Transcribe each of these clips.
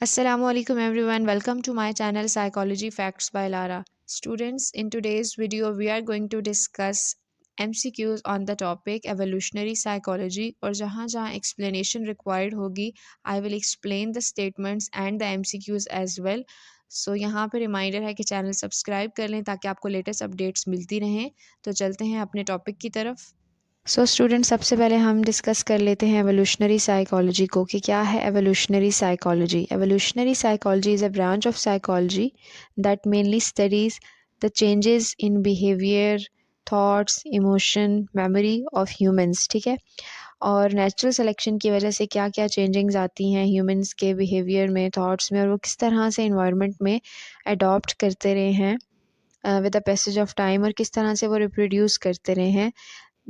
Assalamualaikum everyone, welcome to my channel Psychology Facts by Lara. Students, in today's video we are going to discuss MCQs on the topic evolutionary psychology और जहाँ जहाँ explanation required होगी I will explain the statements and the MCQs as well. So यहाँ पे reminder है कि channel subscribe कर लें ताकि आपको लेटेस्ट अपडेट्स मिलती रहें। तो चलते हैं अपने टॉपिक की तरफ। स्टूडेंट सबसे पहले हम डिस्कस कर लेते हैं एवोल्यूशनरी साइकोलॉजी को कि क्या है evolutionary psychology. Evolutionary psychology is a branch of psychology that mainly studies the changes in behaviour, thoughts, emotion, memory of humans. ठीक है, और नेचुरल सिलेक्शन की वजह से क्या क्या चेंजिंग्स आती हैं ह्यूमंस के बिहेवियर में, थॉट्स में, और वो किस तरह से इन्वायरमेंट में अडॉप्ट करते रहे हैं with the passage of time, और किस तरह से वो रिप्रोड्यूस करते रहे हैं।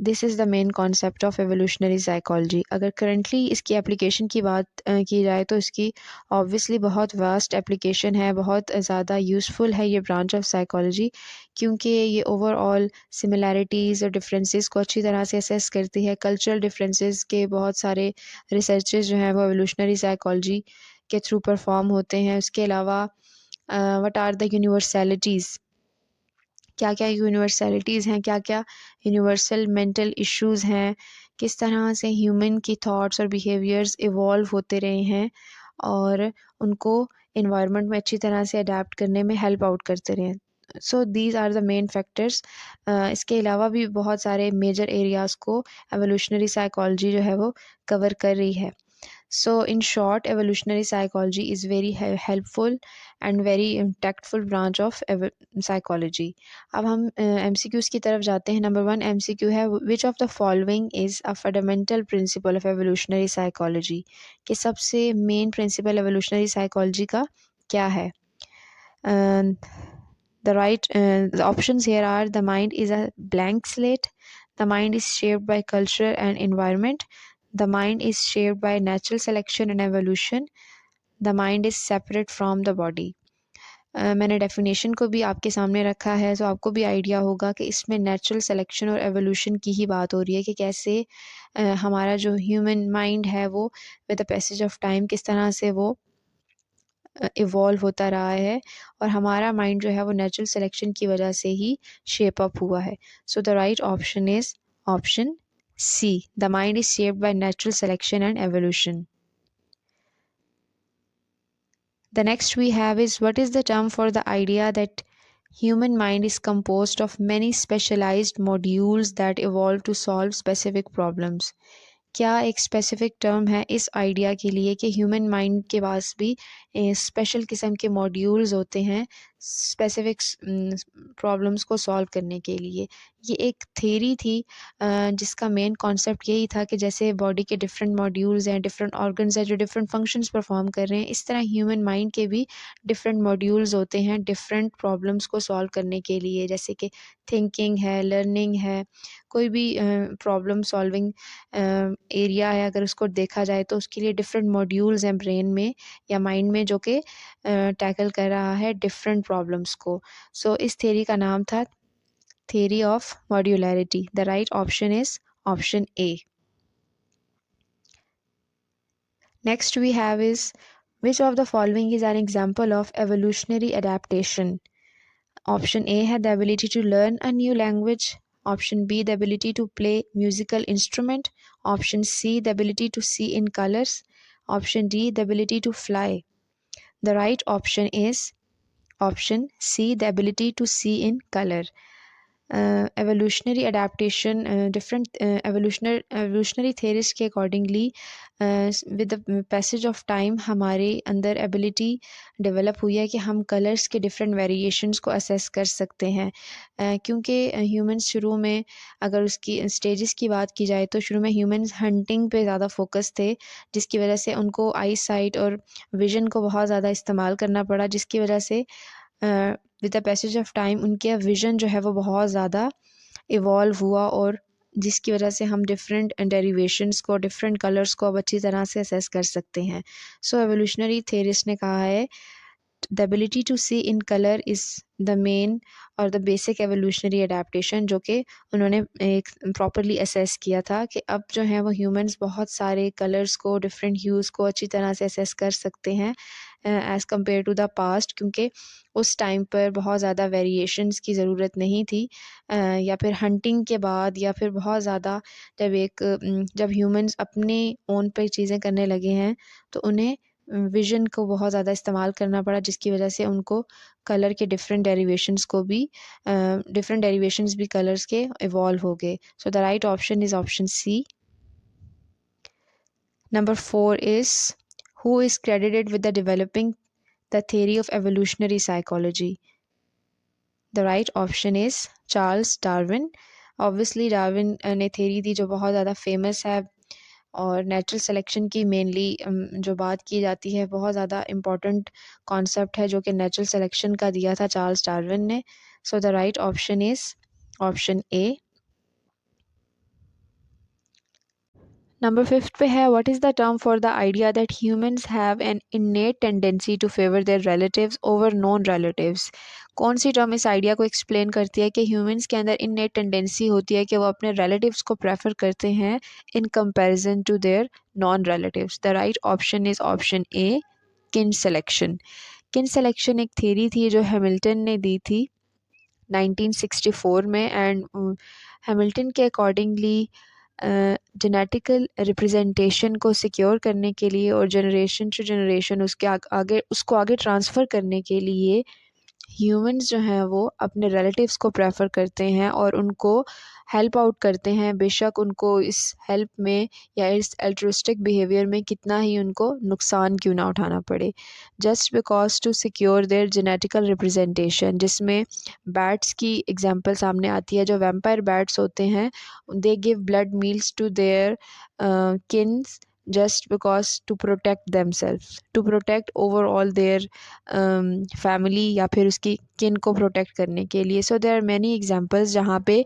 This is the main concept of evolutionary psychology. अगर करंटली इसकी एप्लीकेशन की बात की जाए तो इसकी ऑब्वियसली बहुत वास्ट एप्लीकेशन है, बहुत ज़्यादा यूज़फुल है ये ब्रांच ऑफ साइकोलॉजी, क्योंकि ये ओवरऑल सिमिलैरिटीज़ और डिफरेंसेस को अच्छी तरह से असेस करती है। कल्चरल डिफरेंसेस के बहुत सारे रिसर्चेस जो हैं वो एवोल्यूशनरी साइकोलॉजी के थ्रू परफॉर्म होते हैं। उसके अलावा व्हाट आर द यूनिवर्सैलिटीज़, क्या क्या यूनिवर्सैलिटीज़ हैं, क्या क्या यूनिवर्सल मेंटल इश्यूज़ हैं, किस तरह से ह्यूमन की थॉट्स और बिहेवियर्स इवॉल्व होते रहे हैं और उनको इन्वायरमेंट में अच्छी तरह से अडेप्ट करने में हेल्प आउट करते रहे हैं। So these are the main factors. इसके अलावा भी बहुत सारे मेजर एरियाज़ को एवोल्यूशनरी साइकोलॉजी जो है वो कवर कर रही है। So in short, evolutionary psychology is very helpful and very tactful branch of psychology. अब हम MCQs की तरफ जाते हैं। नंबर 1 MCQ है, which of the following is a fundamental principle of evolutionary psychology? कि सबसे मेन प्रिंसिपल एवोल्यूशनरी साइकोलॉजी का क्या है? The options here are: the mind is a blank slate, the mind is shaped by culture and environment, the mind is shaped by natural selection and evolution, the mind is separate from the body. मैंने definition को भी आपके सामने रखा है, तो आपको भी आइडिया होगा कि इसमें नेचुरल सिलेक्शन और एवोल्यूशन की ही बात हो रही है कि कैसे हमारा जो ह्यूमन माइंड है वो with the passage of time किस तरह से वो इवॉल्व होता रहा है, और हमारा माइंड जो है वो नेचुरल सिलेक्शन की वजह से ही शेप अप हुआ है। So the right option is option C, the mind is shaped by natural selection and evolution. The next we have is, what is the term for the idea that human mind is composed of many specialized modules that evolve to solve specific problems? क्या एक specific term है इस idea के लिए कि human mind के पास भी special किस्म के मॉड्यूल्स होते हैं स्पेसिफिक प्रॉब्लम्स को सॉल्व करने के लिए? ये एक थ्योरी थी जिसका मेन कॉन्सेप्ट यही था कि जैसे बॉडी के डिफरेंट मॉड्यूल्स हैं, डिफरेंट ऑर्गन्स हैं जो डिफरेंट फंक्शंस परफॉर्म कर रहे हैं, इस तरह ह्यूमन माइंड के भी डिफरेंट मॉड्यूल्स होते हैं डिफरेंट प्रॉब्लम्स को सॉल्व करने के लिए, जैसे कि थिंकिंग है, लर्निंग है, कोई भी प्रॉब्लम सॉल्विंग एरिया है अगर उसको देखा जाए तो उसके लिए डिफरेंट मॉड्यूल्स हैं ब्रेन में या माइंड में जो कि टैकल कर रहा है डिफरेंट प्रॉब्लम्स को। सो इस थ्योरी का नाम था theory of modularity. The right option is option A. Next we have is, which of the following is an example of evolutionary adaptation? Option A है the ability to learn a new language. Option B, the ability to play musical instrument. Option C, the ability to see in colors. Option D, the ability to fly. The right option is option C, the ability to see in color. Evolutionary adaptation different evolutionary theorist के accordingly with the passage of time हमारे अंदर ability develop हुई है कि हम colours के different variations को assess कर सकते हैं, क्योंकि ह्यूमंस शुरू में, अगर उसकी स्टेजेस की बात की जाए तो शुरू में ह्यूमंस हंटिंग पे ज़्यादा फोकस थे, जिसकी वजह से उनको आई साइट और विजन को बहुत ज़्यादा इस्तेमाल करना पड़ा, जिसकी वजह से with the passage of time उनके विज़न जो है वो बहुत ज़्यादा इवॉल्व हुआ, और जिसकी वजह से हम डिफरेंट डेरिवेशंस को, डिफरेंट कलर्स को अब अच्छी तरह से असेस कर सकते हैं। सो एवोल्यूशनरी थेरिस्ट ने कहा है the ability to see in colour is the main और द बेसिक एवोल्यूशनरी अडेप्टेशन, जो कि उन्होंने एक प्रॉपरली असेस किया था कि अब जो है वो ह्यूमंस बहुत सारे कलर्स को, डिफरेंट ह्यूज़ को अच्छी तरह से असेस कर सकते हैं as compare to the past, क्योंकि उस टाइम पर बहुत ज़्यादा वेरिएशंस की ज़रूरत नहीं थी, या फिर हंटिंग के बाद या फिर बहुत ज़्यादा जब ह्यूमंस अपने ओन पर चीज़ें करने लगे हैं तो उन्हें विज़न को बहुत ज़्यादा इस्तेमाल करना पड़ा, जिसकी वजह से उनको कलर के डिफरेंट डेरिवेशंस भी कलर्स के इवॉल्व हो गए. So the right option is option C. Number 4 is, who is credited with the developing the theory of evolutionary psychology? The right option is Charles Darwin. Obviously Darwin ने theory दी जो बहुत ज़्यादा famous है और natural selection की mainly जो बात की जाती है, बहुत ज़्यादा इम्पॉर्टेंट कॉन्सेप्ट है जो कि नेचुरल सिलेक्शन का दिया था चार्ल्स डार्विन ने. So the right option is option A. Number 5 पे है, what is the term for the idea that humans have an innate tendency to favour their relatives over non relatives? कौन सी term इस idea को explain करती है कि humans के अंदर इन्नेट टेंडेंसी होती है कि वो अपने रिलेटिव्स को प्रेफर करते हैं in comparison to their non relatives? The right option is option A, kin selection. किन सेलेक्शन एक थ्योरी थी जो हैमिल्टन ने दी थी 1964 में, एंड हैमिल्टन के अकॉर्डिंगली जेनेटिकल रिप्रेजेंटेशन को सिक्योर करने के लिए और जनरेशन टू जनरेशन उसको आगे ट्रांसफ़र करने के लिए ह्यूमंस जो हैं वो अपने रिलेटिव्स को प्रेफर करते हैं और उनको हेल्प आउट करते हैं, बेशक उनको इस हेल्प में या इस अल्ट्रुइस्टिक बिहेवियर में कितना ही उनको नुकसान क्यों ना उठाना पड़े, just because to secure their genetical representation. जिसमें बैट्स की एग्जांपल सामने आती है. जो वैम्पायर बैट्स होते हैं, they give blood meals to their kins just because to protect themselves, to protect overall their family या फिर उसकी किन को प्रोटेक्ट करने के लिए. So there are many examples जहाँ पे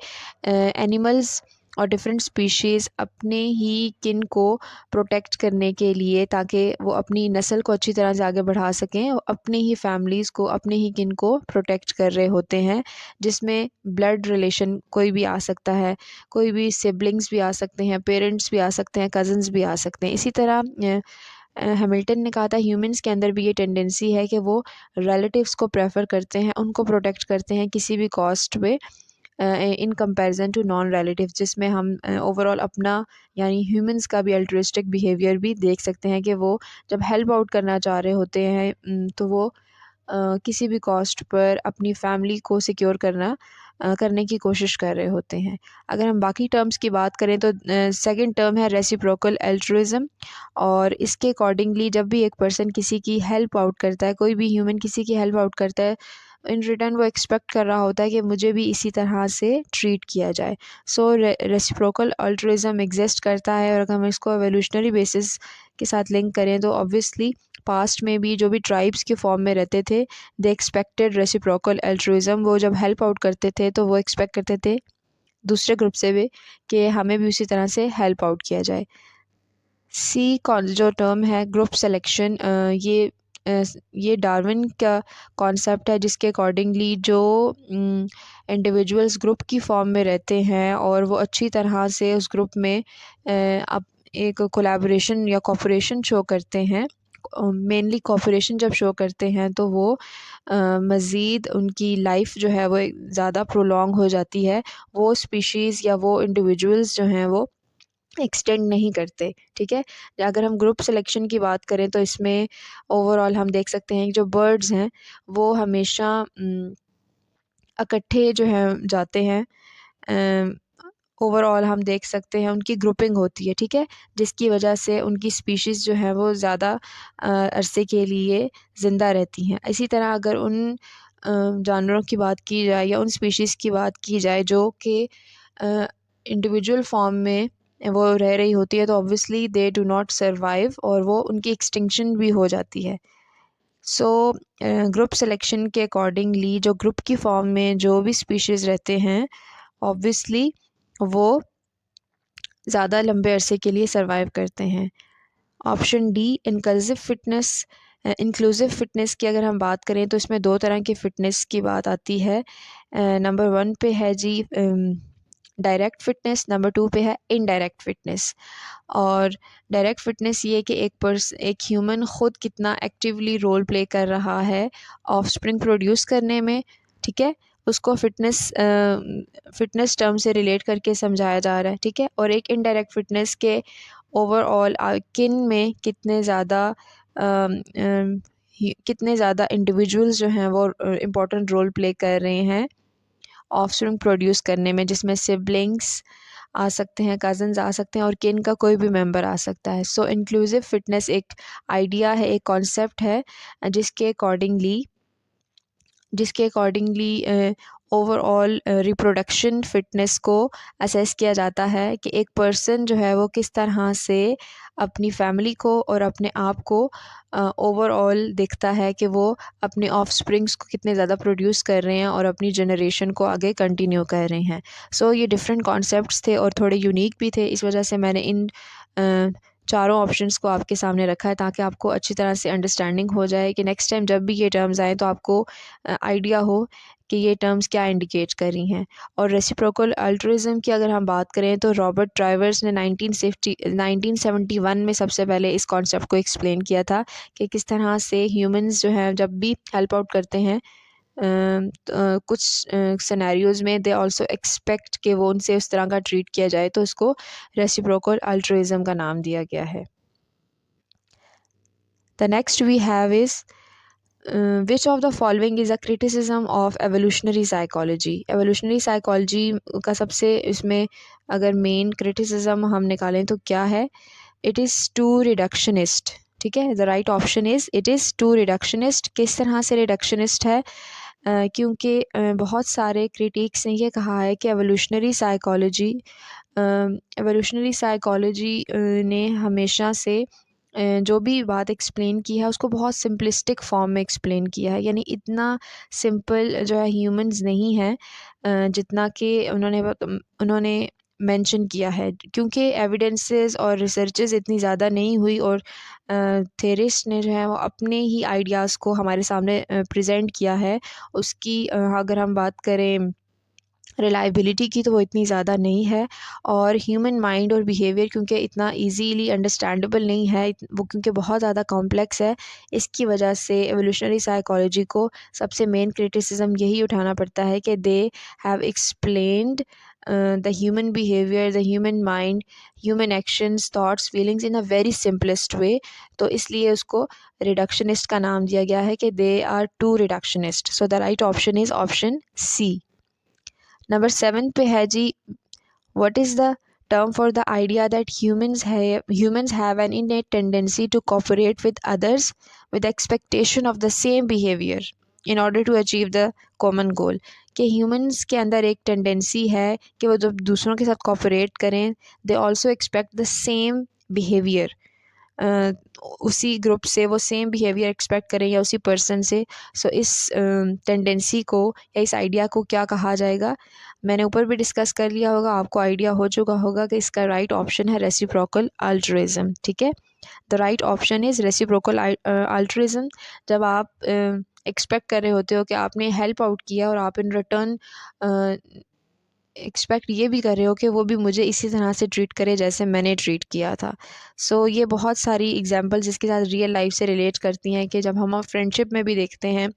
एनिमल्स और डिफरेंट स्पीशीज़ अपने ही किन को प्रोटेक्ट करने के लिए, ताकि वो अपनी नस्ल को अच्छी तरह से आगे बढ़ा सकें, अपने ही फैमिलीज़ को, अपने ही किन को प्रोटेक्ट कर रहे होते हैं, जिसमें ब्लड रिलेशन कोई भी आ सकता है, कोई भी सिबलिंग्स भी आ सकते हैं, पेरेंट्स भी आ सकते हैं, कज़न्स भी आ सकते हैं. इसी तरह हैमिल्टन ने कहा था ह्यूमंस के अंदर भी ये टेंडेंसी है कि वो रिलेटिव्स को प्रेफर करते हैं, उनको प्रोटेक्ट करते हैं किसी भी कॉस्ट पे in comparison to non relatives, जिसमें हम ओवरऑल अपना यानी ह्यूमंस का भी अल्ट्रुइस्टिक बिहेवियर भी देख सकते हैं कि वो जब हेल्प आउट करना चाह रहे होते हैं तो वो किसी भी कॉस्ट पर अपनी फैमिली को सिक्योर करने की कोशिश कर रहे होते हैं. अगर हम बाकी टर्म्स की बात करें तो सेकंड टर्म है रेसिप्रोकल एल्ट्रुइज्म, और इसके अकॉर्डिंगली जब भी एक पर्सन किसी की हेल्प आउट करता है, कोई भी ह्यूमन किसी की हेल्प आउट करता है, इन रिटर्न वो एक्सपेक्ट कर रहा होता है कि मुझे भी इसी तरह से ट्रीट किया जाए. सो रेसिप्रोकल अल्ट्रुइज्म एग्जिस्ट करता है, और अगर हम इसको एवोल्यूशनरी बेसिस के साथ लिंक करें तो ऑब्वियसली पास्ट में भी जो भी ट्राइब्स के फॉर्म में रहते थे, दे एक्सपेक्टेड रेसिप्रोकल एल्ट्रुइज्म. वो जब हेल्प आउट करते थे तो वो एक्सपेक्ट करते थे दूसरे ग्रुप से भी कि हमें भी उसी तरह से हेल्प आउट किया जाए. सी जो टर्म है ग्रुप सिलेक्शन, ये डार्विन का कॉन्सेप्ट है, जिसके अकॉर्डिंगली जो इंडिविजुअल्स ग्रुप की फॉर्म में रहते हैं और वो अच्छी तरह से उस ग्रुप में अब एक कोलैबोरेशन या कोऑपरेशन शो करते हैं, मेनली कोऑपरेशन जब शो करते हैं तो वो मज़ीद उनकी लाइफ जो है वो ज़्यादा प्रोलॉन्ग हो जाती है. वो स्पीशीज़ या वो इंडिविजुअल्स जो हैं वो एक्सटेंड नहीं करते. ठीक है, अगर हम ग्रुप सिलेक्शन की बात करें तो इसमें ओवरऑल हम देख सकते हैं कि जो बर्ड्स हैं वो हमेशा इकट्ठे जो हैं जाते हैं. ओवरऑल हम देख सकते हैं उनकी ग्रुपिंग होती है, ठीक है, जिसकी वजह से उनकी स्पीशीज़ जो है वो ज़्यादा अरसे के लिए ज़िंदा रहती हैं. इसी तरह अगर उन जानवरों की बात की जाए या उन स्पीशीज़ की बात की जाए जो कि इंडिविजुअल फॉर्म में वो रह रही होती है, तो obviously they do not survive और वो उनकी एक्सटिंक्शन भी हो जाती है. सो ग्रुप सिलेक्शन के अकॉर्डिंगली जो ग्रुप की फॉर्म में जो भी स्पीशीज़ रहते हैं, ऑब्वियसली वो ज़्यादा लंबे अरसे के लिए सर्वाइव करते हैं. Option D, inclusive fitness. Inclusive fitness की अगर हम बात करें तो इसमें दो तरह की फ़िटनेस की बात आती है। नंबर वन पे है जी डायरेक्ट फ़िटनेस, नंबर टू पे है इनडायरेक्ट फ़िटनेस। और डायरेक्ट फ़िटनेस ये है कि एक ह्यूमन ख़ुद कितना एक्टिवली रोल प्ले कर रहा है ऑफस्प्रिंग प्रोड्यूस करने में, ठीक है, उसको फ़िटनेस टर्म से रिलेट करके समझाया जा रहा है, ठीक है। और एक इनडायरेक्ट फ़िटनेस के ओवरऑल किन में कितने ज़्यादा इंडिविजुअल्स जो हैं वो इम्पोर्टेंट रोल प्ले कर रहे हैं ऑफस्प्रिंग प्रोड्यूस करने में, जिसमें सिबलिंग्स आ सकते हैं, कज़न्स आ सकते हैं और किन का कोई भी मेंबर आ सकता है। सो इंक्लूसिव फ़िटनेस एक आइडिया है, एक कॉन्सेप्ट है जिसके अकॉर्डिंगली ओवरऑल रिप्रोडक्शन फ़िटनेस को असेस किया जाता है कि एक पर्सन जो है वो किस तरह से अपनी फैमिली को और अपने आप को ओवरऑल देखता है कि वो अपने ऑफस्प्रिंग्स को कितने ज़्यादा प्रोड्यूस कर रहे हैं और अपनी जनरेशन को आगे कंटिन्यू कर रहे हैं। सो ये डिफरेंट कॉन्सेप्ट्स थे और थोड़े यूनिक भी थे, इस वजह से मैंने इन चारों ऑप्शंस को आपके सामने रखा है ताकि आपको अच्छी तरह से अंडरस्टैंडिंग हो जाए कि नेक्स्ट टाइम जब भी ये टर्म्स आएँ तो आपको आइडिया हो कि ये टर्म्स क्या इंडिकेट कर रही हैं। और रेसिप्रोकल अल्ट्रुइज़म की अगर हम बात करें तो रॉबर्ट ड्राइवर्स ने 1971 में सबसे पहले इस कॉन्सेप्ट को एक्सप्लेन किया था कि किस तरह से ह्यूमंस जो हैं जब भी हेल्प आउट करते हैं कुछ सिनेरियोज़ में दे आल्सो एक्सपेक्ट कि वो उनसे उस तरह का ट्रीट किया जाए, तो इसको रेसिप्रोकल अल्ट्रुइज़म का नाम दिया गया है। The next we have is which of the following is a criticism of evolutionary psychology. Evolutionary psychology का सबसे इसमें अगर मेन क्रिटिसिज्म हम निकालें तो क्या है? इट इज़ टू रिडक्शनिस्ट, ठीक है। The right option is it is too reductionist. किस तरह से रिडक्शनिस्ट है? क्योंकि बहुत सारे क्रिटिक्स ने ये कहा है कि एवोल्यूशनरी साइकोलॉजी ने हमेशा से जो भी बात एक्सप्लेन की है उसको बहुत सिंपलिस्टिक फॉर्म में एक्सप्लेन किया है, यानी इतना सिंपल जो है ह्यूमंस नहीं है जितना कि उन्होंने मेंशन किया है, क्योंकि एविडेंसेस और रिसर्चेस इतनी ज़्यादा नहीं हुई और थेरिस्ट ने जो है वो अपने ही आइडियाज़ को हमारे सामने प्रेजेंट किया है। उसकी अगर हम बात करें रिलायबिलिटी की तो वो इतनी ज़्यादा नहीं है। और ह्यूमन माइंड और बिहेवियर क्योंकि इतना इजीली अंडरस्टैंडेबल नहीं है, वो क्योंकि बहुत ज़्यादा कॉम्प्लेक्स है, इसकी वजह से एवोल्यूशनरी साइकोलॉजी को सबसे मेन क्रिटिसिज्म यही उठाना पड़ता है कि they have explained the human behaviour, the human mind, human actions, thoughts, feelings in a very simplest way. तो इसलिए उसको रिडक्शनिस्ट का नाम दिया गया है कि they are too reductionist. So the right option is option C. Number 7 पे है जी, what is the term for the idea that humans have an innate tendency to cooperate with others with expectation of the same behavior in order to achieve the common goal। कि humans के अंदर एक tendency है कि वो जब दूसरों के साथ कॉपरेट करें they also expect the same behaviour, उसी ग्रुप से वो सेम बिहेवियर एक्सपेक्ट करें या उसी पर्सन से। सो इस टेंडेंसी को या इस आइडिया को क्या कहा जाएगा, मैंने ऊपर भी डिस्कस कर लिया होगा, आपको आइडिया हो चुका होगा कि इसका राइट ऑप्शन है रेसिप्रोकल अल्ट्रुइज़म, ठीक है। The right option is reciprocal altruism. जब आप एक्सपेक्ट कर रहे होते हो कि आपने हेल्प आउट किया और आप इन रिटर्न एक्सपेक्ट ये भी कर रहे हो कि वो भी मुझे इसी तरह से ट्रीट करे जैसे मैंने ट्रीट किया था। सो ये बहुत सारी एग्जांपल्स इसके साथ रियल लाइफ से रिलेट करती हैं कि जब हम फ्रेंडशिप में भी देखते हैं,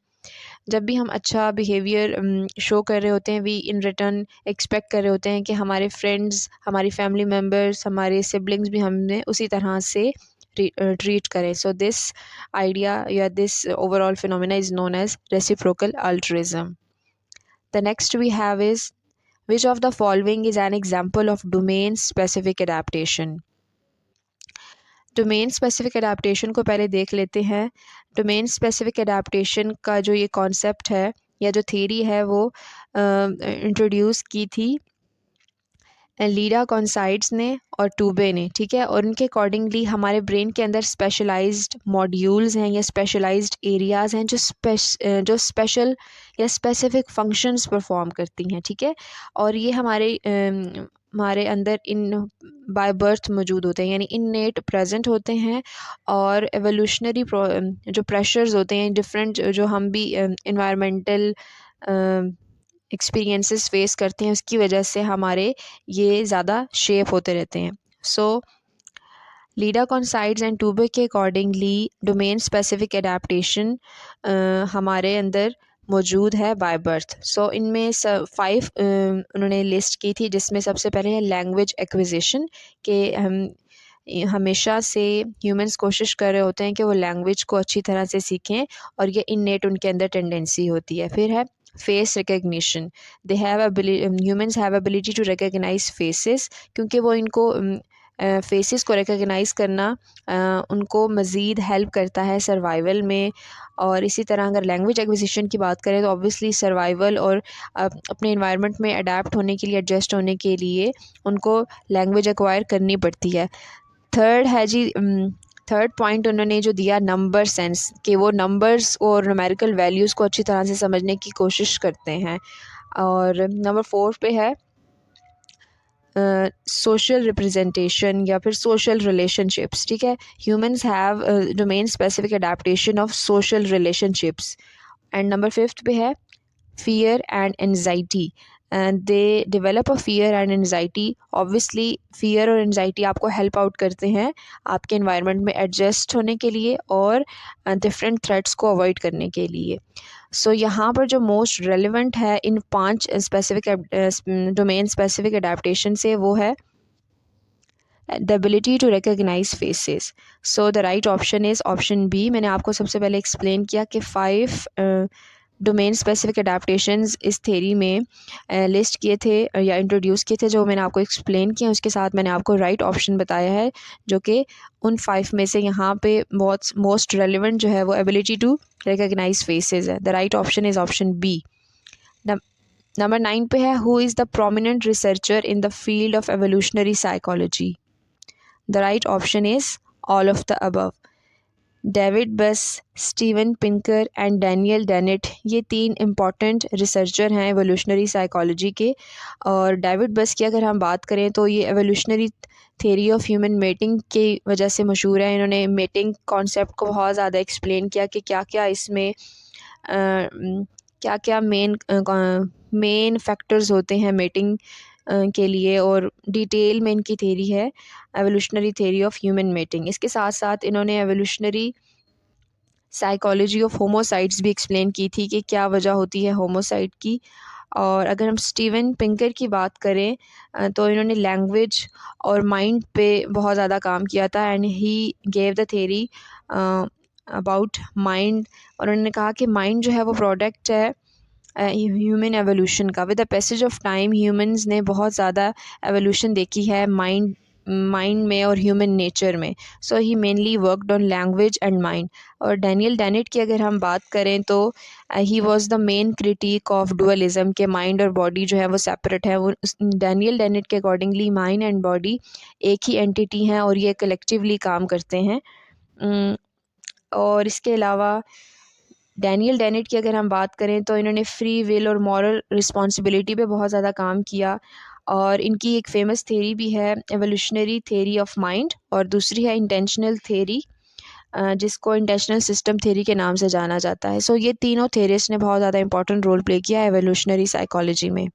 जब भी हम अच्छा बिहेवियर शो कर रहे होते हैं, वी इन रिटर्न एक्सपेक्ट कर रहे होते हैं कि हमारे फ्रेंड्स, हमारी फैमिली मेम्बर्स, हमारे सिबलिंग्स भी हमें उसी तरह से ट्रीट करें। सो दिस आइडिया या this overall phenomena is known as reciprocal altruism. The next we have is which of the following is an example of domain specific adaptation। Domain specific adaptation को पहले देख लेते हैं। Domain specific adaptation का जो ये concept है या जो थ्योरी है वो इंट्रोड्यूस की थी लीडा कॉन्साइड्स ने और टूबे ने, ठीक है। और उनके अकॉर्डिंगली हमारे ब्रेन के अंदर स्पेशलाइज्ड मॉड्यूल्स हैं या स्पेशलाइज्ड एरियाज़ हैं जो स्पेशल या स्पेसिफिक फंक्शंस परफॉर्म करती हैं, ठीक है। और ये हमारे हमारे अंदर इन बाय बर्थ मौजूद होते हैं, यानी इननेट प्रेजेंट होते हैं। और एवोल्यूशनरी जो प्रेशर्स होते हैं डिफरेंट, जो हम भी इन्वायरमेंटल एक्सपीरियंसेस फेस करते हैं, उसकी वजह से हमारे ये ज़्यादा शेप होते रहते हैं। सो लीडा कॉन्साइड्स एंड टूबर के अकॉर्डिंगली डोमेन स्पेसिफिक एडाप्टेशन हमारे अंदर मौजूद है बाय बर्थ। सो इनमें 5 उन्होंने लिस्ट की थी, जिसमें सबसे पहले है लैंग्वेज एक्विजिशन, के हम हमेशा से ह्यूमंस कोशिश कर रहे होते हैं कि वो लैंग्वेज को अच्छी तरह से सीखें, और ये इननेट उनके अंदर टेंडेंसी होती है। फिर है face recognition, they have humans have ability to recognize faces, क्योंकि वो इनको फेसेस को रिकग्नाइज़ करना उनको मज़ीद हेल्प करता है सर्वाइवल में। और इसी तरह अगर लैंग्वेज एक्विजिशन की बात करें तो ऑब्वियसली सर्वाइवल और अपने इन्वायरमेंट में अडेप्ट होने के लिए, एडजस्ट होने के लिए उनको लैंग्वेज एक्वायर करनी पड़ती है। थर्ड है जी, थर्ड पॉइंट उन्होंने जो दिया नंबर सेंस, कि वो नंबर्स और न्यूमेरिकल वैल्यूज़ को अच्छी तरह से समझने की कोशिश करते हैं। और नंबर 4 पे है सोशल रिप्रेजेंटेशन या फिर सोशल रिलेशनशिप्स। ठीक है, humans have domain specific adaptation of social relationships. And number 5 पे है fear and anxiety, and they develop a fear and anxiety. obviously fear और anxiety आपको help out करते हैं आपके environment में adjust होने के लिए और different threats को avoid करने के लिए। सो यहाँ पर जो मोस्ट रेलिवेंट है in 5 specific domain specific adaptation से, वो है the ability to recognize faces. So the right option is option B. मैंने आपको सबसे पहले एक्सप्लेन किया कि 5 डोमेन स्पेसिफिक अडेप्टेशंस इस थेरी में लिस्ट किए थे या इंट्रोड्यूस किए थे, जो मैंने आपको एक्सप्लेन किया। उसके साथ मैंने आपको राइट ऑप्शन बताया है, जो कि उन 5 में से यहाँ पे बहुत मोस्ट रेलिवेंट जो है वो एबिलिटी टू रिकग्नाइज फेसेस है। The right option is option B. Number 9 पे है who is the prominent researcher in the field of evolutionary psychology. The right option is all of the above. David Buss, Steven Pinker and Daniel Dennett, ये 3 important researcher हैं evolutionary psychology के। और David बस की अगर हम बात करें तो ये evolutionary theory of human mating की वजह से मशहूर है। इन्होंने मेटिंग कॉन्सेप्ट को बहुत ज़्यादा एक्सप्लेन किया कि क्या क्या इसमें क्या क्या मेन फैक्टर्स होते हैं मेटिंग के लिए, और डिटेल में इनकी थेरी है evolutionary theory of human mating. इसके साथ साथ इन्होंने एवोल्यूशनरी साइकोलॉजी ऑफ होमोसाइड्स भी एक्सप्लेन की थी कि क्या वजह होती है होमोसाइड की। और अगर हम स्टीवन पिंकर की बात करें तो इन्होंने लैंग्वेज और माइंड पे बहुत ज़्यादा काम किया था, and he gave the theory about mind. और उन्होंने कहा कि माइंड जो है वो प्रोडक्ट है ह्यूमन एवोल्यूशन का। With the passage of time humans ने बहुत ज़्यादा एवोल्यूशन देखी है माइंड में और ह्यूमन नेचर में। So he mainly worked on language and mind. और डैनियल डेनेट की अगर हम बात करें तो he was the main critic of dualism, के माइंड और बॉडी जो है वो सेपरेट है। वो डैनियल डेनेट के अकॉर्डिंगली माइंड एंड बॉडी एक ही एंटिटी हैं और ये कलेक्टिवली काम करते हैं। और इसके अलावा डैनियल डेनेट की अगर हम बात करें तो इन्होंने फ्री विल और मॉरल रिस्पॉन्सिबिलिटी पे बहुत ज़्यादा काम किया। और इनकी एक फेमस थेरी भी है एवोल्यूशनरी थेरी ऑफ माइंड, और दूसरी है इंटेंशनल थेरी, जिसको इंटेंशनल सिस्टम थेरी के नाम से जाना जाता है। सो ये तीनों थेरिस्ट ने बहुत ज़्यादा इंपॉर्टेंट रोल प्ले किया है एवोल्यूशनरी साइकोलॉजी में।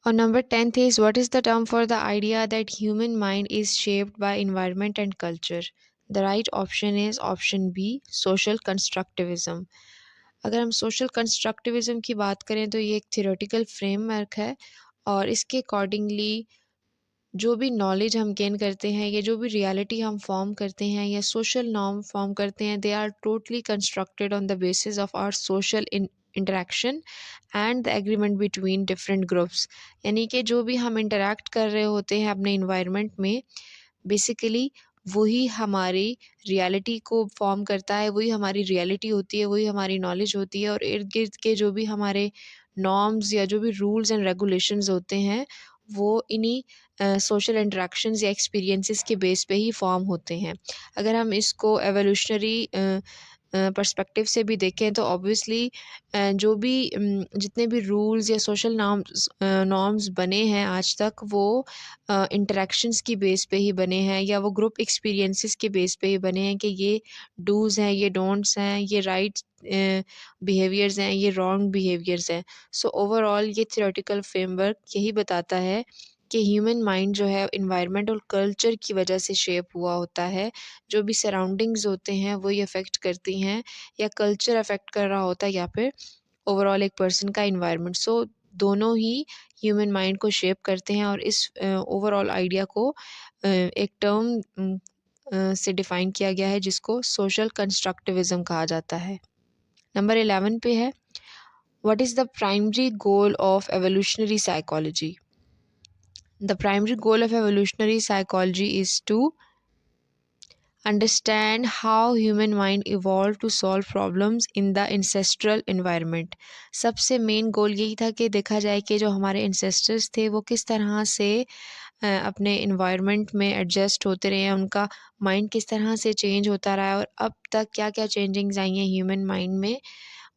और number 10th is what is the term for the idea that human mind is shaped by environment and culture. The right option is option B, social constructivism. अगर हम social कंस्ट्रक्टिविज़म की बात करें तो ये एक थियोरेटिकल फ्रेमवर्क है, और इसके अकॉर्डिंगली जो भी नॉलेज हम गेन करते हैं या जो भी रियलिटी हम फॉर्म करते हैं या सोशल नॉर्म फॉर्म करते हैं, they are totally constructed on the basis of our social interaction and the agreement between different groups. यानी कि जो भी हम इंटरेक्ट कर रहे होते हैं अपने इन्वायरमेंट में, बेसिकली वही हमारी रियलिटी को फॉर्म करता है, वही हमारी रियलिटी होती है, वही हमारी नॉलेज होती है। और इर्द गिर्द के जो भी हमारे नॉर्म्स या जो भी रूल्स एंड रेगुलेशंस होते हैं, वो इन्हीं सोशल इंटरेक्शंस या एक्सपीरियंसेस के बेस पे ही फॉर्म होते हैं। अगर हम इसको एवोल्यूशनरी पर्सपेक्टिव से भी देखें तो ऑब्वियसली जो भी जितने भी रूल्स या सोशल नॉर्म्स बने हैं आज तक वो इंटरेक्शंस की बेस पे ही बने हैं या वो ग्रुप एक्सपीरियंसेस के बेस पे ही बने हैं कि ये डूज़ हैं, ये डोंट्स हैं, ये राइट बिहेवियर्स हैं, ये रॉन्ग बिहेवियर्स हैं। सो ओवरऑल ये थ्योरेटिकल फ्रेमवर्क यही बताता है कि ह्यूमन माइंड जो है एनवायरनमेंट और कल्चर की वजह से शेप हुआ होता है। जो भी सराउंडिंग्स होते हैं वही अफ़ेक्ट करती हैं या कल्चर अफ़ेक्ट कर रहा होता है या फिर ओवरऑल एक पर्सन का एनवायरनमेंट। सो दोनों ही ह्यूमन माइंड को शेप करते हैं और इस ओवरऑल आइडिया को एक टर्म से डिफ़ाइन किया गया है जिसको सोशल कंस्ट्रक्टिविज़्म कहा जाता है। नंबर 11 पे है, what is the primary goal of evolutionary psychology? The primary goal of evolutionary psychology is to understand how human mind evolved to solve problems in the ancestral environment। सबसे main goal यही था कि देखा जाए कि जो हमारे ancestors थे वो किस तरह से अपने environment में adjust होते रहे हैं, उनका mind किस तरह से change होता रहा है और अब तक क्या क्या changings आई हैं human mind में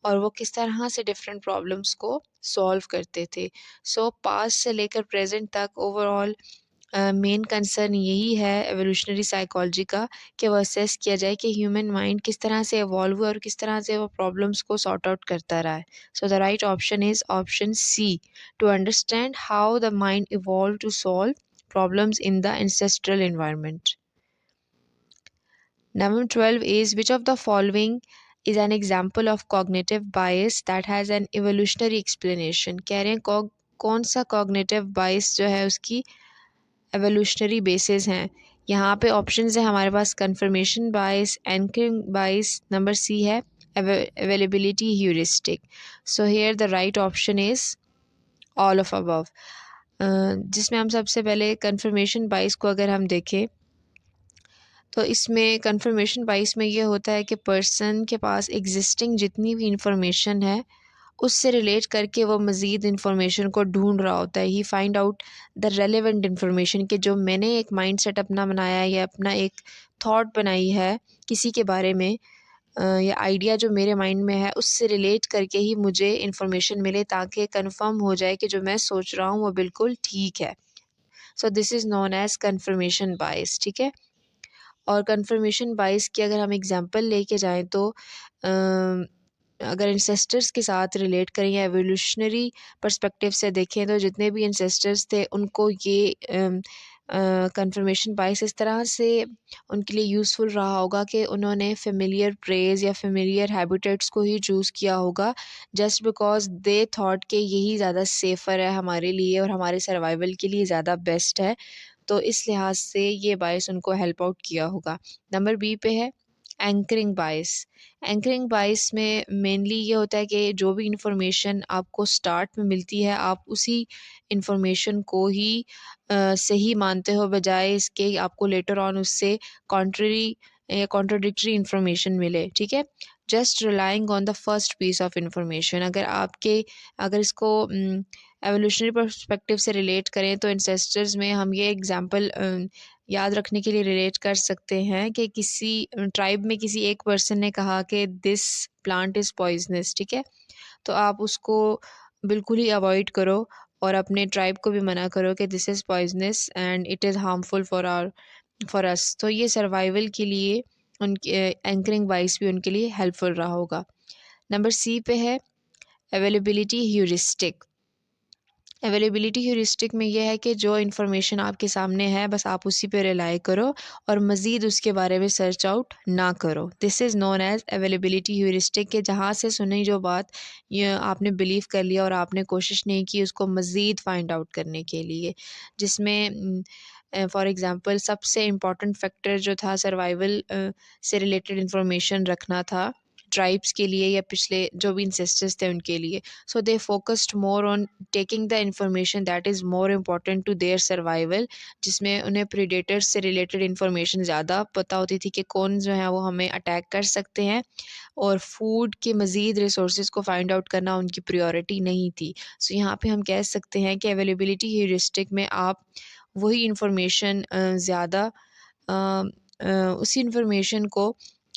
और वो किस तरह से डिफरेंट प्रॉब्लम्स को सॉल्व करते थे। सो पास्ट से लेकर प्रेजेंट तक ओवरऑल मेन कंसर्न यही है एवोल्यूशनरी साइकोलॉजी का कि वो असेस किया जाए कि ह्यूमन माइंड किस तरह से इवॉल्व हुआ और किस तरह से वो प्रॉब्लम्स को सॉर्ट आउट करता रहा है। So the right option is option C, to understand how the mind evolve to solve problems in the ancestral environment. Number 12 is, which of the following is an example of cognitive bias that has an evolutionary explanation? कह रहे हैं कौन सा cognitive bias जो है उसकी evolutionary basis हैं। यहाँ पे options है हमारे पास confirmation bias, anchoring bias, number C है availability heuristic. So here the right option is all of above. जिसमें हम सबसे पहले confirmation bias को अगर हम देखें तो इसमें कन्फर्मेशन बाइस में ये होता है कि पर्सन के पास एग्जिस्टिंग जितनी भी इंफॉर्मेशन है उससे रिलेट करके वो मज़ीद इंफॉर्मेशन को ढूंढ रहा होता है। He find out the relevant information कि जो मैंने एक माइंड सेट अपना बनाया है या अपना एक थॉट बनाई है किसी के बारे में या आइडिया जो मेरे माइंड में है उससे रिलेट करके ही मुझे इंफॉर्मेशन मिले ताकि कंफर्म हो जाए कि जो मैं सोच रहा हूँ वो बिल्कुल ठीक है। So this is known as confirmation bias. ठीक है, और कन्फर्मेशन बाइस की अगर हम एग्जांपल लेके जाएँ तो अगर इंसेस्टर्स के साथ रिलेट करें या एवोल्यूशनरी पर्सपेक्टिव से देखें तो जितने भी इंसेस्टर्स थे उनको ये कन्फर्मेशन बाइस इस तरह से उनके लिए यूज़फुल रहा होगा कि उन्होंने फेमिलियर प्रेज़ या फेमिलियर हैबिटेट्स को ही चूज़ किया होगा जस्ट बिकॉज दे थॉट कि यही ज़्यादा सेफ़र है हमारे लिए और हमारे सर्वाइवल के लिए ज़्यादा बेस्ट है। तो इस लिहाज से ये बायस उनको हेल्प आउट किया होगा। नंबर बी पे है एंकरिंग बायस। एंकरिंग बायस में मेनली ये होता है कि जो भी इंफॉर्मेशन आपको स्टार्ट में मिलती है आप उसी इंफॉर्मेशन को ही सही मानते हो बजाय इसके आपको लेटर ऑन उससे कॉन्ट्ररी या कॉन्ट्रडिक्टरी इंफॉर्मेशन मिले। ठीक है, just relying on the first piece of information. अगर इसको एवोल्यूशनरी पर्सपेक्टिव से रिलेट करें तो इंसेस्टर्स में हम ये एग्जांपल याद रखने के लिए रिलेट कर सकते हैं कि किसी ट्राइब में किसी एक पर्सन ने कहा कि दिस प्लांट इज़ पॉइजनस। ठीक है, तो आप उसको बिल्कुल ही अवॉइड करो और अपने ट्राइब को भी मना करो कि this is poisonous and it is harmful for us. तो ये सर्वाइवल के लिए उनके एंकरिंग वाइस भी उनके लिए हेल्पफुल रहा होगा। नंबर सी पे है अवेलेबिलिटी ह्यूरिस्टिक। अवेलेबिलिटी ह्यूरिस्टिक में यह है कि जो इन्फॉर्मेशन आपके सामने है बस आप उसी पे रिलाई करो और मज़ीद उसके बारे में सर्च आउट ना करो। This is known as availability heuristic के जहाँ से सुनी जो बात ये आपने बिलीव कर लिया और आपने कोशिश नहीं की उसको मज़ीद फाइंड आउट करने के लिए, जिसमें फॉर एग्ज़ाम्पल सबसे इम्पॉर्टेंट फैक्टर जो था सर्वाइवल से रिलेटेड इन्फॉर्मेशन रखना था ट्राइब्स के लिए या पिछले जो भी इंसेस्टर्स थे उनके लिए। So they focused more on taking the information that is more important to their survival, जिसमें उन्हें प्रीडेटर्स से रिलेटेड इन्फॉर्मेशन ज़्यादा पता होती थी कि कौन जो है वो हमें अटैक कर सकते हैं और फूड के मज़ीद रिसोर्सेज को फाइंड आउट करना उनकी प्रायोरिटी नहीं थी। सो यहाँ पे हम कह सकते हैं कि अवेलेबिलिटी ह्यूरिस्टिक में आप वही इंफॉर्मेशन ज़्यादा उसी इंफॉर्मेशन को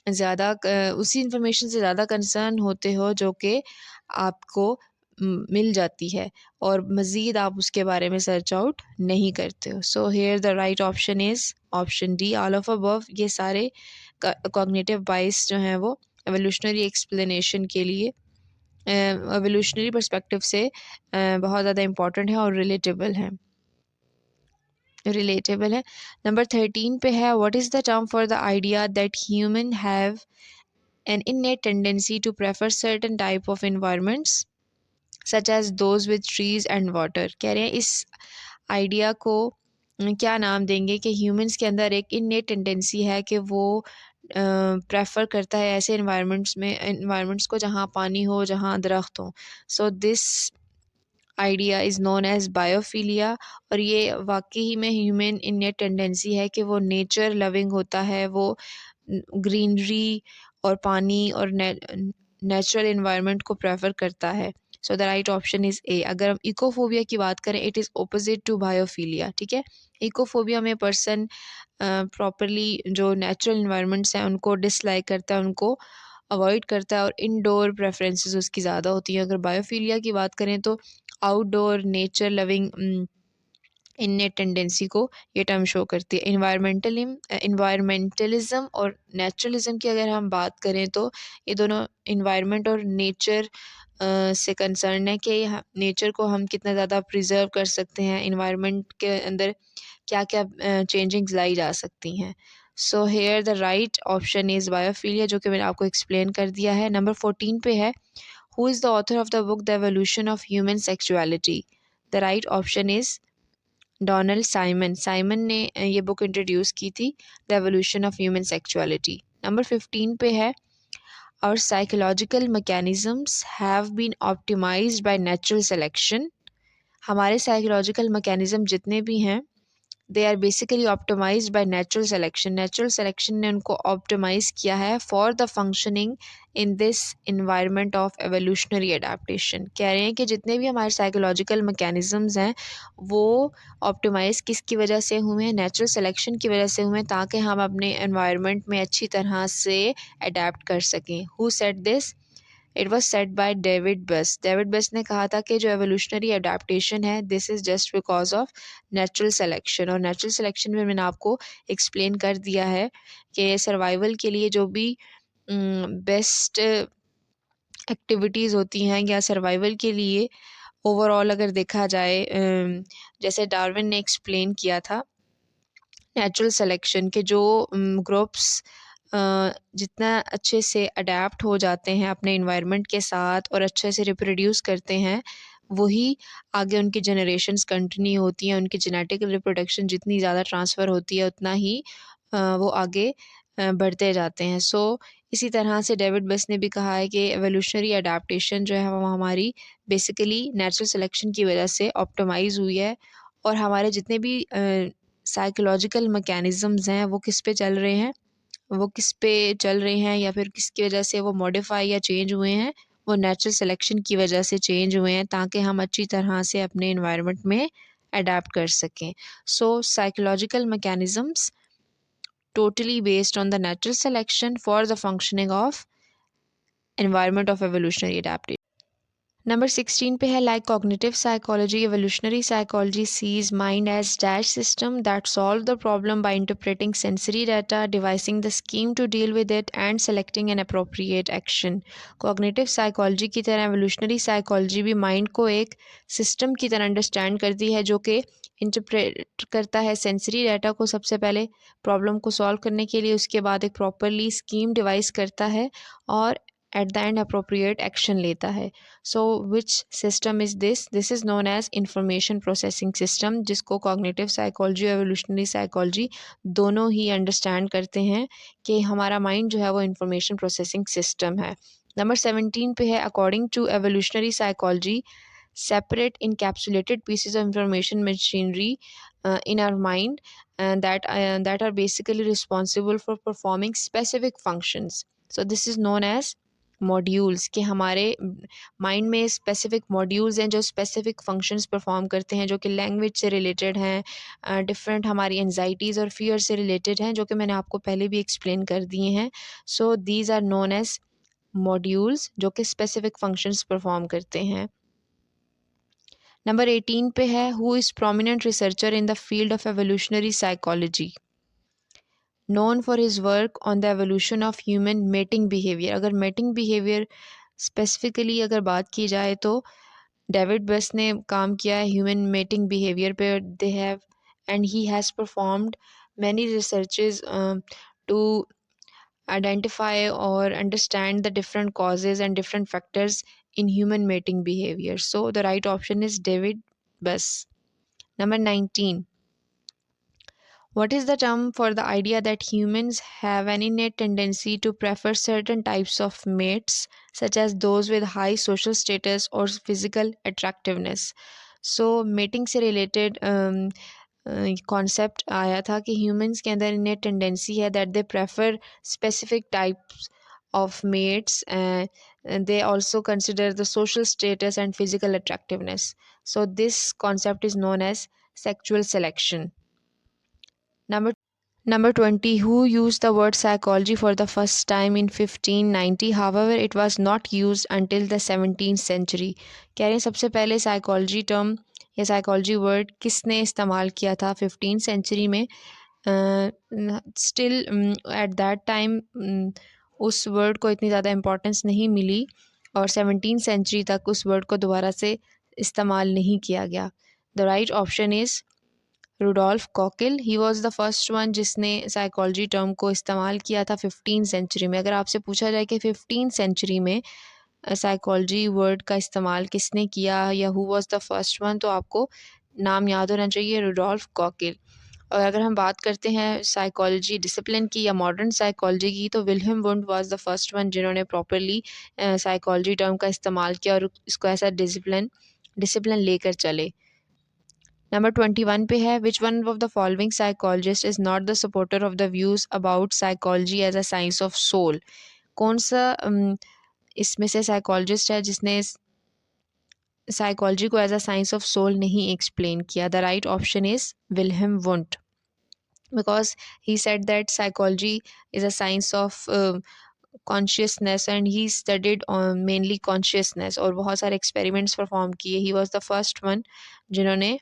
उसी इन्फॉर्मेशन से ज़्यादा कंसर्न होते हो जो कि आपको मिल जाती है, और मज़ीद आप उसके बारे में सर्च आउट नहीं करते हो। सो here the right option is option D, all of above. ये सारे कॉग्निटिव बाइस जो हैं वो एवोल्यूशनरी एक्सप्लेनेशन के लिए एवोल्यूशनरी पर्सपेक्टिव से बहुत ज़्यादा इम्पॉर्टेंट है और रिलेटेबल है। नंबर 13 पे है, what is the term for the idea that human have an innate tendency to prefer certain type of environments such as those with trees and water। कह रहे हैं इस आइडिया को क्या नाम देंगे कि ह्यूमंस के अंदर एक इन्नेट टेंडेंसी है कि वो प्रेफर करता है ऐसे इन्वायरमेंट्स को जहाँ पानी हो, जहाँ दरख्त हो। So this idea is known as biophilia. और ये वाकई में ह्यूमन इन्नेट टेंडेंसी है कि वो नेचर लविंग होता है, वो ग्रीनरी और पानी और नेचुरल इन्वायरमेंट को प्रेफर करता है। So the right option is a. अगर हम इकोफोबिया की बात करें, इट इज़ ऑपोजिट टू बायोफीलिया। ठीक है, इकोफोबिया में पर्सन प्रॉपरली जो नेचुरल इन्वायरमेंट्स हैं उनको डिसलाइक करता है, उनको अवॉइड करता है, और इनडोर प्रेफरेंसेस उसकी ज़्यादा होती हैं। अगर बायोफीलिया की बात करें तो outdoor nature loving innate tendency को ये टर्म शो करती है। इन्वायरमेंटलिज्म और नेचुरलिज्म की अगर हम बात करें तो ये दोनों इन्वायरमेंट और नेचर से कंसर्न है कि नेचर को हम कितना ज़्यादा प्रिजर्व कर सकते हैं, इन्वायरमेंट के अंदर क्या क्या चेंजिंग्स लाई जा सकती हैं। So here the right option is biophilia, जो कि मैंने आपको एक्सप्लेन कर दिया है। नंबर 14 पे है, who is the author of the book the evolution of human sexuality. The right option is Donald Simon. Simon ने ये बुक इंट्रोड्यूस की थी, the evolution of human sexuality. Number 15 पे है, our psychological mechanisms have been optimized by natural selection. हमारे psychological mechanism जितने भी हैं, they are basically optimized by natural selection. Natural selection ने उनको ऑप्टिमाइज किया है for the functioning in this environment of evolutionary adaptation. कह रहे हैं कि जितने भी हमारे साइकोलॉजिकल मैकेनिज्म्स हैं वो ऑप्टिमाइज किसकी वजह से हुए हैं, नेचुरल सिलेक्शन की वजह से हुए हैं, ताकि हम अपने एनवायरनमेंट में अच्छी तरह से अडेप्ट कर सकें। Who said this? It was set by David बस। डेविड बस ने कहा था कि जो एवोल्यूशनरी अडेप्टेशन है, this is just because of natural selection. और नेचुरल सिलेक्शन में मैंने आपको एक्सप्लेन कर दिया है कि सर्वाइवल के लिए जो भी बेस्ट एक्टिविटीज़ होती हैं या सर्वाइवल के लिए ओवरऑल अगर देखा जाए, जैसे डार्विन ने एक्सप्लेन किया था नेचुरल सिलेक्शन के जो ग्रुप्स जितना अच्छे से अडेप्ट हो जाते हैं अपने इन्वायरमेंट के साथ और अच्छे से रिप्रोड्यूस करते हैं, वही आगे उनकी जनरेशन्स कंटिन्यू होती हैं। उनकी जेनेटिक रिप्रोडक्शन जितनी ज़्यादा ट्रांसफ़र होती है उतना ही वो आगे बढ़ते जाते हैं। सो इसी तरह से डेविड बस ने भी कहा है कि एवोल्यूशनरी अडेप्टेशन जो है वो हमारी बेसिकली नेचुरल सिलेक्शन की वजह से ऑप्टिमाइज़ हुई है, और हमारे जितने भी साइकोलॉजिकल मैकेनिज़म्स हैं वो किस पे चल रहे हैं, या फिर किसकी वजह से वो मॉडिफाई या चेंज हुए हैं, वो नेचुरल सिलेक्शन की वजह से चेंज हुए हैं, ताकि हम अच्छी तरह से अपने इन्वायरमेंट में अडेप्ट कर सकें। So psychological mechanisms totally based on the natural selection for the functioning of environment of evolutionary adaptation। Number 16 पे है, like cognitive psychology, evolutionary psychology sees mind as dash system that solve the problem by interpreting sensory data, devising the scheme to deal with it and selecting an appropriate action. Cognitive psychology की तरह evolutionary psychology भी mind को एक system की तरह understand करती है, जो कि इंटरप्रेट करता है सेंसरी डाटा को सबसे पहले प्रॉब्लम को सॉल्व करने के लिए, उसके बाद एक प्रॉपरली स्कीम डिवाइस करता है और at the end appropriate action लेता है। So which system is this? This is known as information processing system, जिसको कॉग्निटिव साइकोलॉजी और एवोल्यूशनरी साइकोलॉजी दोनों ही अंडरस्टैंड करते हैं कि हमारा माइंड जो है वो इंफॉर्मेशन प्रोसेसिंग सिस्टम है। नंबर 17 पे है, according to evolutionary psychology separate encapsulated pieces of information machinery in our mind that are basically responsible for performing specific functions. So this is known as modules के हमारे mind में specific modules हैं जो specific functions perform करते हैं, जो कि language से रिलेटेड हैं, डिफरेंट हमारी एंजाइटीज़ और फियर से रिलेटेड हैं, जो कि मैंने आपको पहले भी एक्सप्लेन कर दिए हैं। So these are known as modules जो कि स्पेसिफिक फंक्शंस परफॉर्म करते हैं। नंबर 18 पे है, who is prominent researcher in the field of evolutionary psychology, known for his work on the evolution of human mating behaviour. अगर mating behaviour specifically अगर बात की जाए तो डेविड बेस ने काम किया है ह्यूमन मेटिंग बिहेवियर पे। They have and he has performed many researches to identify or understand the different causes and different factors in human mating behavior. So the right option is David Buss. Number 19. What is the term for the idea that humans have an innate tendency to prefer certain types of mates, such as those with high social status or physical attractiveness? So mating से related concept आया था कि humans के अंदर इन्हें tendency है that they prefer specific types of mates, and they also consider the social status and physical attractiveness. So this concept is known as sexual selection. Number Number 20. Who used the word psychology for the first time in 1590? However, it was not used until the 17th century. कह रहे हैं सबसे पहले psychology term या psychology word किसने इस्तेमाल किया था 15th सेंचुरी में? स्टिल एट दैट टाइम उस वर्ड को इतनी ज़्यादा इम्पोर्टेंस नहीं मिली और 17th सेंचुरी तक उस वर्ड को दोबारा से इस्तेमाल नहीं किया गया। The right option is Rudolf Gockel. He was the first one जिसने साइकोलॉजी टर्म को इस्तेमाल किया था 15th सेंचुरी में। अगर आपसे पूछा जाए कि 15th सेंचुरी में साइकोलॉजी वर्ड का इस्तेमाल किसने किया या who was the first one, तो आपको नाम याद होना चाहिए, रुडोल्फ कॉकिल। और अगर हम बात करते हैं साइकोलॉजी डिसिप्लिन की या मॉडर्न साइकोलॉजी की, तो Wilhelm wound was the first one जिन्होंने प्रॉपरली साइकोलॉजी टर्म का इस्तेमाल किया और इसको ऐसा डिसिप्लिन डिसिप्लिन लेकर चले। नंबर 21 पे है, which one of the following psychologist is not the supporter of the views about psychology as a science of soul? कौन सा इसमें से साइकोलॉजिस्ट है जिसने साइकोलॉजी को as a science of soul नहीं एक्सप्लेन किया? The right option is Wilhelm Wundt, because he said that psychology is a science of consciousness and he studied on mainly consciousness और बहुत सारे experiments perform किए। he was the first one जिन्होंने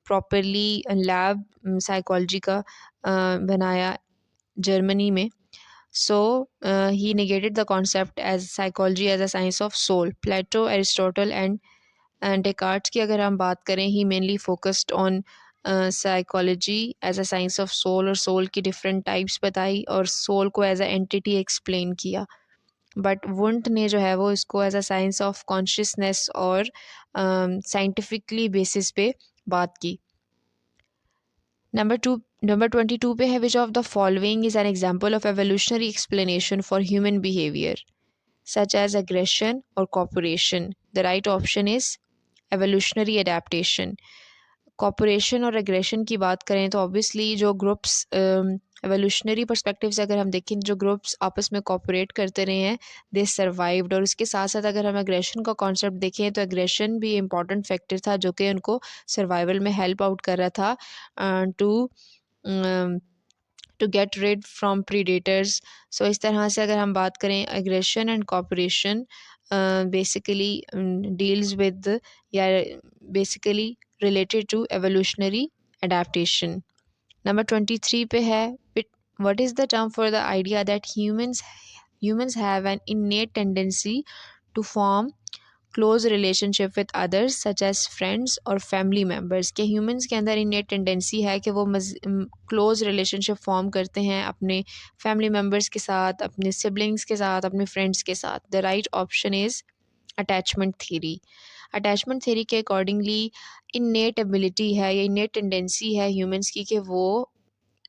properly lab psychology का बनाया Germany में। so he negated the concept as psychology as a science of soul. Plato, Aristotle and Descartes की अगर हम बात करें, he mainly focused on psychology as a science of soul और सोल की डिफरेंट टाइप्स बताई और सोल को एज अ एंटिटी एक्सप्लेन किया। बट वुंट ने जो है वो इसको as a science of consciousness और साइंटिफिकली बेसिस पे बात की। नंबर 22 पे है, which of the following is an example of evolutionary explanation for human behaviour such as aggression और cooperation? The right option is evolutionary adaptation. Corporation और aggression की बात करें तो ऑब्वियसली जो ग्रुप्स एवोल्यूशनरी पर्सपेक्टिव से अगर हम देखें, जो ग्रुप्स आपस में कॉपरेट करते रहे हैं दे सर्वाइव्ड। और उसके साथ साथ अगर हम एग्रेशन का कॉन्सेप्ट देखें तो एग्रेशन भी इम्पॉर्टेंट फैक्टर था जो कि उनको सर्वाइवल में हेल्प आउट कर रहा था to get rid from predators. So इस तरह से अगर हम बात करें aggression and cooperation basically deals with या basically related to evolutionary adaptation. Number 23 पे है, what is the term for the idea that humans have an innate tendency to form close relationship with others such as friends और family members? के humans के अंदर innate tendency है कि वो close relationship form करते हैं अपने family members के साथ, अपने siblings के साथ, अपने friends के साथ? The right option is attachment theory. Attachment theory के अकॉर्डिंगली इन्नेट एबिलिटी है या इन्नेट टेंडेंसी है ह्यूमंस की कि वो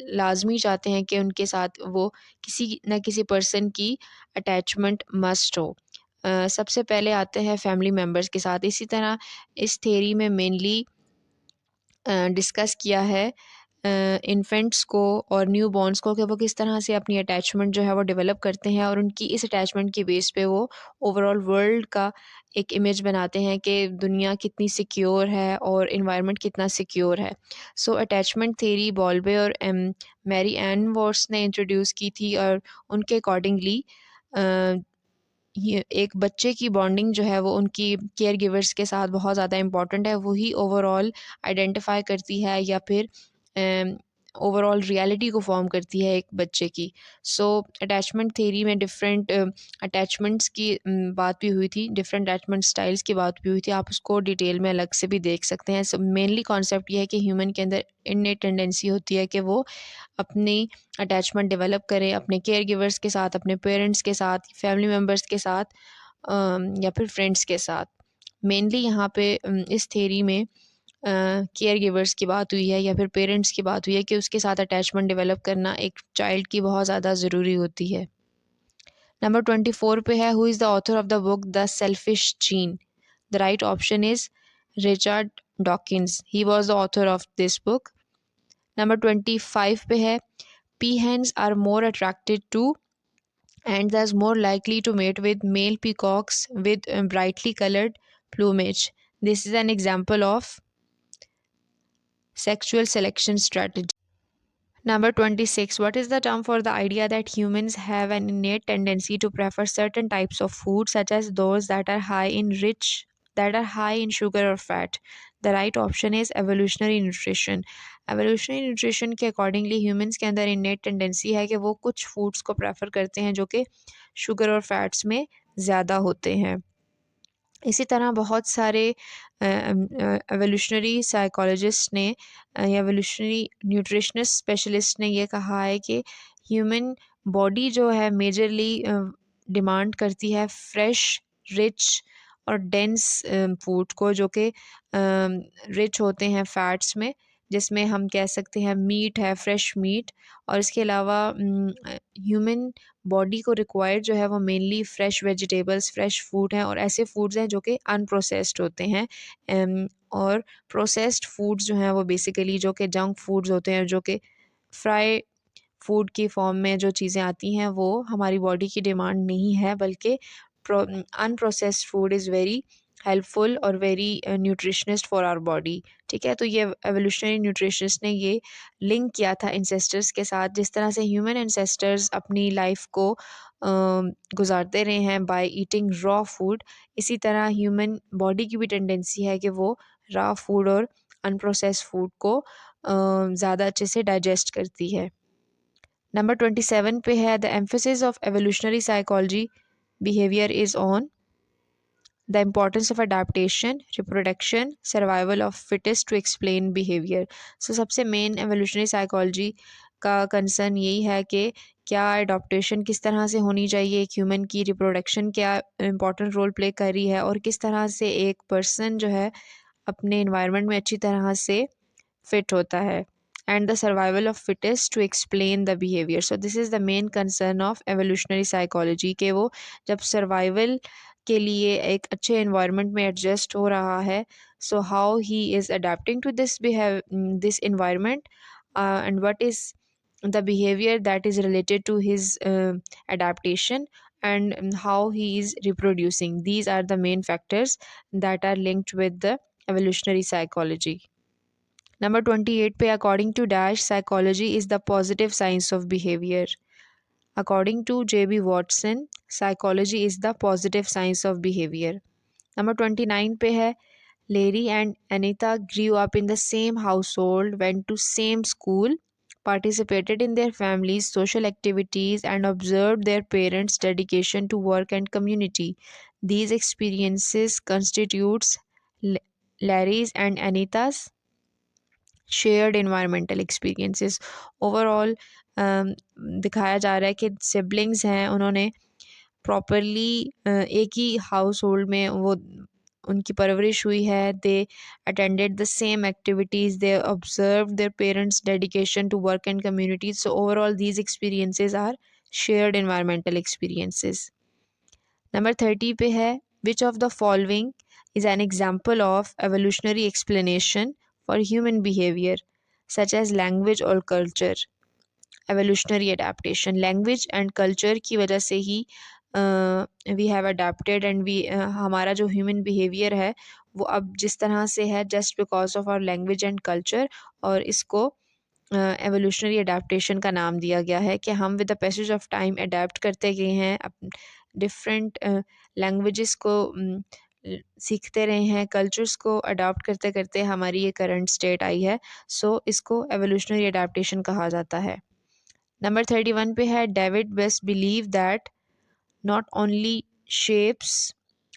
लाजमी चाहते हैं कि उनके साथ वो किसी न किसी पर्सन की अटैचमेंट मस्ट हो। सबसे पहले आते हैं फैमिली मेम्बर्स के साथ। इसी तरह इस थ्योरी में मेनली डिस्कस किया है इन्फेंट्स को और न्यू बॉर्न्स को कि वो किस तरह से अपनी अटैचमेंट जो है वो डेवलप करते हैं और उनकी इस अटैचमेंट के बेस पे वो ओवरऑल वर्ल्ड का एक इमेज बनाते हैं कि दुनिया कितनी सिक्योर है और इन्वायरमेंट कितना सिक्योर है। सो अटैचमेंट थ्योरी बॉल्बे और मैरी एन वॉर्स ने इंट्रोड्यूस की थी और उनके अकॉर्डिंगली ये एक बच्चे की बॉन्डिंग जो है वो उनकी केयर गिवर्स के साथ बहुत ज़्यादा इम्पॉर्टेंट है, वही ओवरऑल आइडेंटिफाई करती है या फिर ओवरऑल रियलिटी को फॉर्म करती है एक बच्चे की। सो अटैचमेंट थ्योरी में डिफरेंट अटैचमेंट्स की बात भी हुई थी, डिफरेंट अटैचमेंट स्टाइल्स की बात भी हुई थी, आप उसको डिटेल में अलग से भी देख सकते हैं। सो मेनली कॉन्सेप्ट ये है कि ह्यूमन के अंदर इन्नेट टेंडेंसी होती है कि वो अपनी अटैचमेंट डेवलप करें अपने केयर गिवर्स के साथ, अपने पेरेंट्स के साथ, फैमिली मेम्बर्स के साथ या फिर फ्रेंड्स के साथ। मेनली यहाँ पे इस थ्योरी में केयर गिवर्स की बात हुई है या फिर पेरेंट्स की बात हुई है कि उसके साथ अटैचमेंट डेवलप करना एक चाइल्ड की बहुत ज़्यादा ज़रूरी होती है। नंबर 24 पे है, who is the author of the book the selfish gene? The right option is Richard Dawkins, he was the author of this book. Number 25 पे है, peahens are more attracted to and thus more likely to mate with male peacocks with brightly colored plumage. This is an example of sexual selection strategy. Number 26. What is the term for the idea that humans have an innate tendency to prefer certain types of food, such as those that are high in sugar or fat? The right option is evolutionary nutrition. Evolutionary nutrition के accordingly humans के अंदर innate tendency है कि वो कुछ foods को prefer करते हैं जो कि sugar और fats में ज़्यादा होते हैं। इसी तरह बहुत सारे एवोल्यूशनरी साइकोलॉजिस्ट ने या एवोल्यूशनरी न्यूट्रिशनिस्ट स्पेशलिस्ट ने ये कहा है कि ह्यूमन बॉडी जो है मेजरली डिमांड करती है फ्रेश, रिच और डेंस फूड को, जो कि रिच होते हैं फैट्स में, जिसमें हम कह सकते हैं मीट है, फ्रेश मीट। और इसके अलावा ह्यूमन बॉडी को रिक्वायर्ड जो है वो mainly fresh vegetables, fresh food हैं और ऐसे फूड्स हैं जो कि अनप्रोसेस्ड होते हैं। और प्रोसेस्ड फूड्स जो हैं वो बेसिकली जो कि जंक फूड्स होते हैं, जो कि फ्राई फूड की फॉर्म में जो चीज़ें आती हैं वो हमारी बॉडी की डिमांड नहीं है, बल्कि unprocessed food is very helpful और very nutritionist for our body. ठीक है, तो ये एवोल्यूशनरी न्यूट्रिशनिस्ट ने ये लिंक किया था इंसेस्टर्स के साथ, जिस तरह से ह्यूमन इंसेस्टर्स अपनी लाइफ को गुजारते रहे हैं बाय ईटिंग रॉ फूड, इसी तरह ह्यूमन बॉडी की भी टेंडेंसी है कि वो रॉ फूड और अनप्रोसेस्ड फूड को ज़्यादा अच्छे से डाइजेस्ट करती है। नंबर 27 पे है, the emphasis of evolutionary psychology behaviour is on the importance of adaptation, reproduction, survival of fittest to explain behaviour. So सबसे मेन एवोल्यूशनरी साइकोलॉजी का कंसर्न यही है कि क्या अडॉप्टेशन किस तरह से होनी चाहिए, एक ह्यूमन की रिप्रोडक्शन क्या इंपॉर्टेंट रोल प्ले कर रही है और किस तरह से एक पर्सन जो है अपने इन्वायरमेंट में अच्छी तरह से फिट होता है, and the survival of fittest to explain the behaviour. So this is the main concern of evolutionary psychology कि वो जब सर्वाइवल के लिए एक अच्छे इन्वायरमेंट में एडजस्ट हो रहा है, so how he is adapting to this environment and what is the behavior that is related to his adaptation, and how he is reproducing. These are the main factors that are linked with the evolutionary psychology. Number 28 पे, according to Dash, psychology is the positive science of behavior. According to J.B. Watson, psychology is the positive science of behavior. Number 29 पे है, Larry and Anita grew up in the same household, went to same school, participated in their family's social activities, and observed their parents' dedication to work and community. These experiences constitutes Larry's and Anita's shared environmental experiences. Overall दिखाया जा रहा है कि siblings हैं, उन्होंने properly एक ही house hold में वो उनकी परवरिश हुई है। They attended the same activities, they observe their parents dedication to work and communities. So overall these experiences are shared environmental experiences. Number 30 पे है, which of the following is an example of evolutionary explanation for human behaviour? Such as language और culture. Evolutionary adaptation, language and culture की वजह से ही we have adapted and we हमारा जो human behaviour है वो अब जिस तरह से है just because of our language and culture. और इसको एवोल्यूशनरी अडेप्टेशन का नाम दिया गया है कि हम with the passage of time adapt करते गए हैं, डिफरेंट लैंग्वेजेस को सीखते रहे हैं, कल्चर्स को अडॉप्ट करते करते हमारी ये करंट स्टेट आई है। सो इसको एवोल्यूशनरी अडेप्टेशन कहा जाता है। नंबर 31 पे है David West believe that not only shapes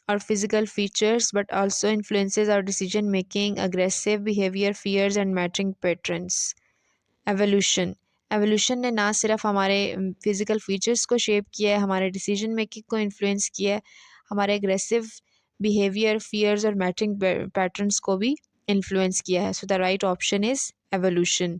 our physical features but also influences our decision making, aggressive behavior, fears and matching patterns. Evolution, evolution ने ना सिर्फ हमारे फिज़िकल फीचर्स को शेप किया है, हमारे डिसीजन मेकिंग को इन्फ्लुएंस किया है, हमारे एग्रेसिव बिहेवियर, फियर्स और मैचिंग पैटर्न्स को भी इन्फ्लुएंस किया है। So the right option is evolution.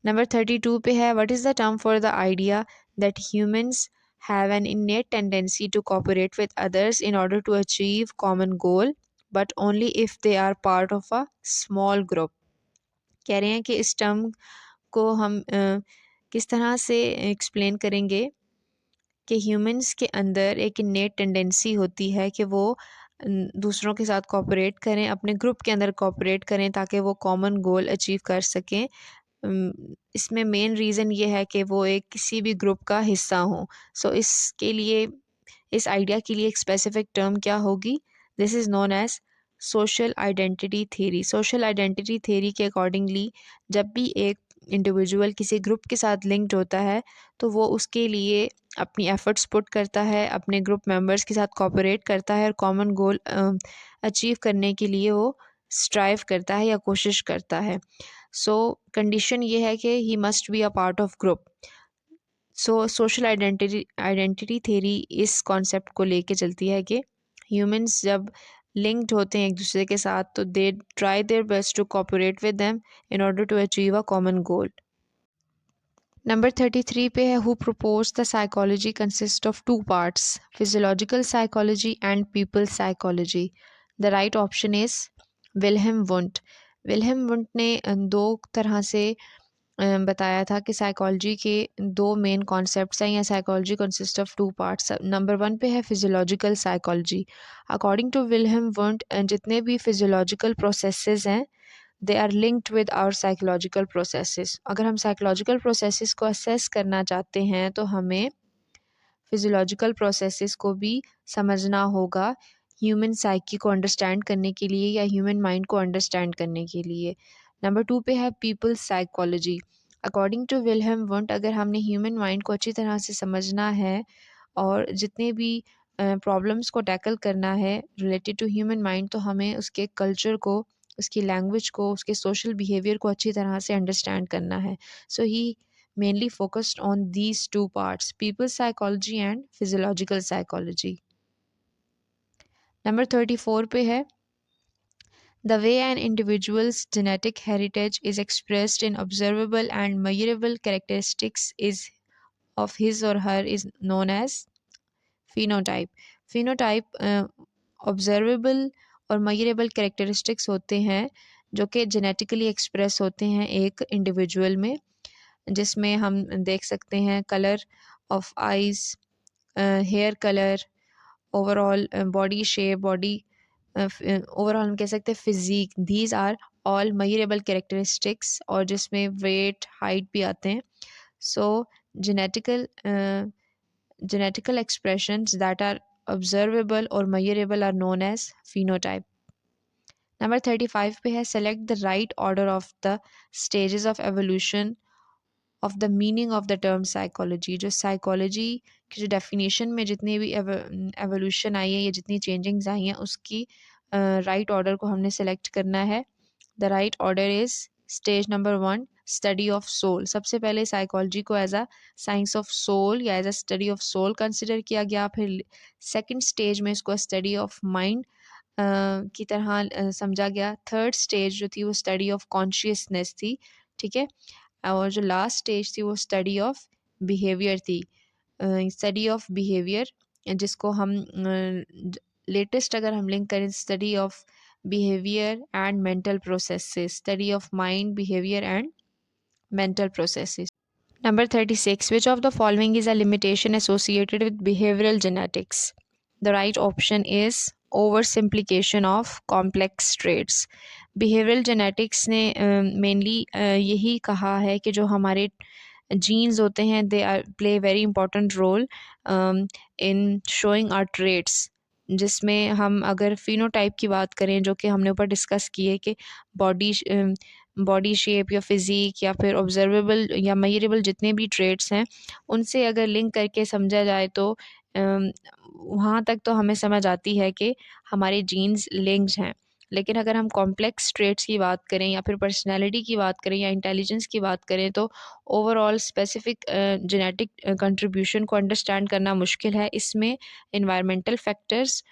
Number 32 पे है what is the term for the idea that humans have an innate tendency to cooperate with others in order to achieve common goal but only if they are part of a small group। कह रहे हैं कि इस term को हम किस तरह से एक्सप्लेन करेंगे कि ह्यूमंस के अंदर एक इन्नेट टेंडेंसी होती है कि वो दूसरों के साथ कोऑपरेट करें, अपने ग्रुप के अंदर कोऑपरेट करें ताकि वो कॉमन गोल अचीव कर सकें। इसमें मेन रीज़न ये है कि वो एक किसी भी ग्रुप का हिस्सा हों। सो इसके लिए इस आइडिया के लिए एक स्पेसिफिक टर्म क्या होगी? This is known as social identity theory. Social identity theory के अकॉर्डिंगली जब भी एक इंडिविजुअल किसी ग्रुप के साथ लिंक्ड होता है तो वो उसके लिए अपनी एफ़र्ट्स पुट करता है, अपने ग्रुप मेंबर्स के साथ कोऑपरेट करता है और कॉमन गोल अचीव करने के लिए वो स्ट्राइव करता है या कोशिश करता है। सो कंडीशन ये है कि he must be a part of group. So social identity theory इस कॉन्सेप्ट को लेके चलती है कि ह्यूमंस जब लिंक्ड होते हैं एक दूसरे के साथ तो they try their best to cooperate with them in order to achieve a common goal. Number 33 पे है who propose the psychology consist of two parts, physiological psychology and people psychology. The right option is Wilhelm Wundt. Wilhelm Wundt ने दो तरह से बताया था कि psychology के दो मेन कॉन्सेप्ट्स हैं या psychology consist of two parts. Number 1 पे है physiological psychology. According to Wilhelm Wundt जितने भी फिजियोलॉजिकल प्रोसेसेस हैं they are linked with our psychological processes. अगर हम साइकोलॉजिकल प्रोसेसेस को असेस करना चाहते हैं तो हमें फिजियोलॉजिकल प्रोसेसेस को भी समझना होगा ह्यूमन साइकी को अंडरस्टैंड करने के लिए या ह्यूमन माइंड को अंडरस्टैंड करने के लिए। नंबर 2 पे है people psychology. According to Wilhelm Wundt अगर हमने ह्यूमन माइंड को अच्छी तरह से समझना है और जितने भी प्रॉब्लम्स को टैकल करना है रिलेटेड टू ह्यूमन माइंड तो हमें उसके कल्चर को, उसकी लैंग्वेज को, उसके सोशल बिहेवियर को अच्छी तरह से अंडरस्टैंड करना है। सो ही mainly focused on these two parts, people psychology and physiological psychology। Number 34 पे है the way an individual's genetic heritage is expressed in observable and measurable characteristics is of his or her is known as phenotype। phenotype observable और measurable characteristics होते हैं जो कि genetically express होते हैं एक individual में, जिसमें हम देख सकते हैं colour of eyes, hair colour, overall body shape, body overall हम कह सकते हैं physique. These are all measurable characteristics और जिसमें वेट, हाइट भी आते हैं। So genetical genetical expressions that are observable और measurable are known as phenotype. Number 35 पे है select the right order of the stages of evolution of the meaning of the term psychology. जो psychology की जो definition में जितनी भी evolution आई है या जितनी चेंजिंग्स आई हैं उसकी राइट ऑर्डर को हमने सेलेक्ट करना है। The right order is stage number 1 study of soul. सबसे पहले साइकोलॉजी को as a science of soul या as a study of soul consider किया गया। फिर सेकंड स्टेज में इसको स्टडी ऑफ माइंड की तरह समझा गया। थर्ड स्टेज जो थी वो स्टडी ऑफ कॉन्शियसनेस थी, ठीक है। और जो लास्ट स्टेज थी वो स्टडी ऑफ बिहेवियर थी। स्टडी ऑफ बिहेवियर जिसको हम लेटेस्ट अगर हम लिंक करें study of behavior and mental processes. Study of mind, behavior and mental processes. Number 36. Which of the following is a limitation associated with behavioral genetics? The right option is oversimplification of complex traits. Behavioural genetics ने mainly यही कहा है कि जो हमारे genes होते हैं they are play very important role in showing our traits, जिसमें हम अगर फिनोटाइप की बात करें जो कि हमने ऊपर डिस्कस की है कि बॉडी बॉडी शेप या फिज़िक या फिर ऑब्जर्वेबल या मेजरेबल जितने भी ट्रेट्स हैं उनसे अगर लिंक करके समझा जाए तो वहाँ तक तो हमें समझ आती है कि हमारे जीन्स लिंक्ड हैं। लेकिन अगर हम कॉम्प्लेक्स ट्रेट्स की बात करें या फिर पर्सनैलिटी की बात करें या इंटेलिजेंस की बात करें तो ओवरऑल स्पेसिफिक जेनेटिक कंट्रीब्यूशन को अंडरस्टैंड करना मुश्किल है। इसमें इन्वायरमेंटल फैक्टर्स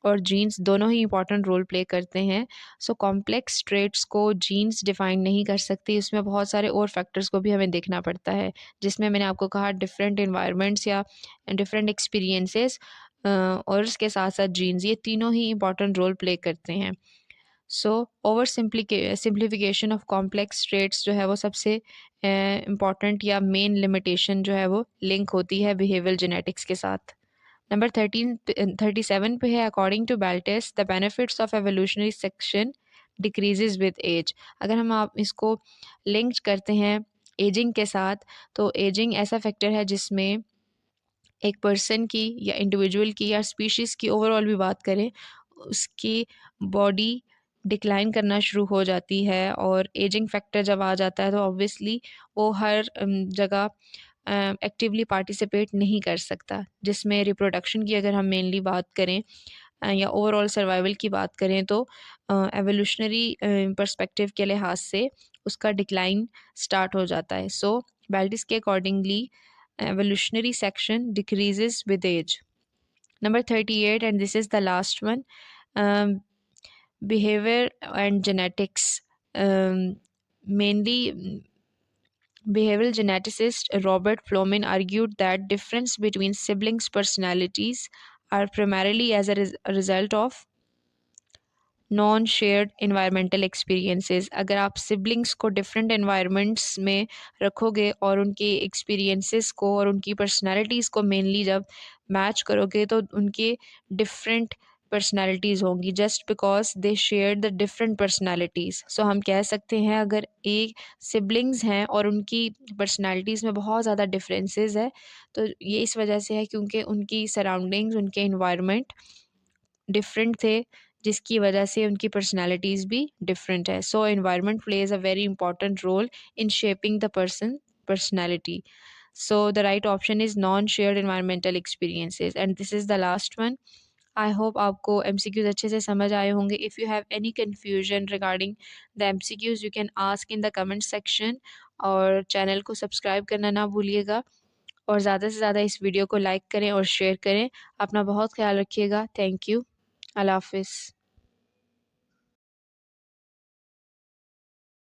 और जीन्स दोनों ही इंपॉर्टेंट रोल प्ले करते हैं। सो कॉम्प्लेक्स ट्रेट्स को जीन्स डिफ़ाइन नहीं कर सकती, इसमें बहुत सारे और फैक्टर्स को भी हमें देखना पड़ता है, जिसमें मैंने आपको कहा डिफरेंट इन्वायरमेंट्स या डिफरेंट एक्सपीरियंसेस और उसके साथ साथ जीन्स, ये तीनों ही इंपॉर्टेंट रोल प्ले करते हैं। So over simplification of complex traits जो है वो सबसे इम्पॉर्टेंट या मेन लिमिटेशन जो है वो लिंक होती है बिहेवियरल जेनेटिक्स के साथ। नंबर 37 पे है according to Baltes the benefits of evolutionary section decreases with age. अगर हम आप इसको लिंक करते हैं एजिंग के साथ तो एजिंग ऐसा फैक्टर है जिसमें एक पर्सन की या इंडिविजुअल की या स्पीशीज़ की ओवरऑल भी बात करें उसकी बॉडी डिक्लाइन करना शुरू हो जाती है और एजिंग फैक्टर जब आ जाता है तो ऑब्वियसली वो हर जगह एक्टिवली पार्टिसिपेट नहीं कर सकता, जिसमें रिप्रोडक्शन की अगर हम मेनली बात करें या ओवरऑल सर्वाइवल की बात करें तो एवोल्यूशनरी पर्सपेक्टिव के लिहाज से उसका डिक्लाइन स्टार्ट हो जाता है। सो बेल्टिस के accordingly evolutionary section decreases with age. Number 38, and this is the last one, um, behavior and genetics. Mainly, behavioral geneticist Robert Plomin argued that difference between siblings' personalities are primarily as a result of non shared environmental experiences. अगर आप siblings को different environments में रखोगे और उनके experiences को और उनकी पर्सनालिटीज़ को मेनली जब मैच करोगे तो उनके डिफरेंट पर्सनालिटीज़ होंगी just because they share the different personalities. So हम कह सकते हैं अगर एक सिबलिंग्स हैं और उनकी पर्सनालिटीज़ में बहुत ज़्यादा डिफरेंसेस है तो ये इस वजह से है क्योंकि उनकी सराउंडिंग्स उनके इन्वायरमेंट डिफरेंट थे जिसकी वजह से उनकी पर्सनालिटीज़ भी डिफरेंट है। So environment plays a very important role in shaping the personality. So the right option is non shared environmental experiences and this is the last one. I hope आपको MCQs अच्छे से समझ आए होंगे। If you have any confusion regarding the MCQs you can ask in the comment section और channel को subscribe करना ना भूलिएगा और ज़्यादा से ज़्यादा इस वीडियो को लाइक करें और शेयर करें। अपना बहुत ख्याल रखिएगा। Thank you. अल्लाह हाफ़िज़।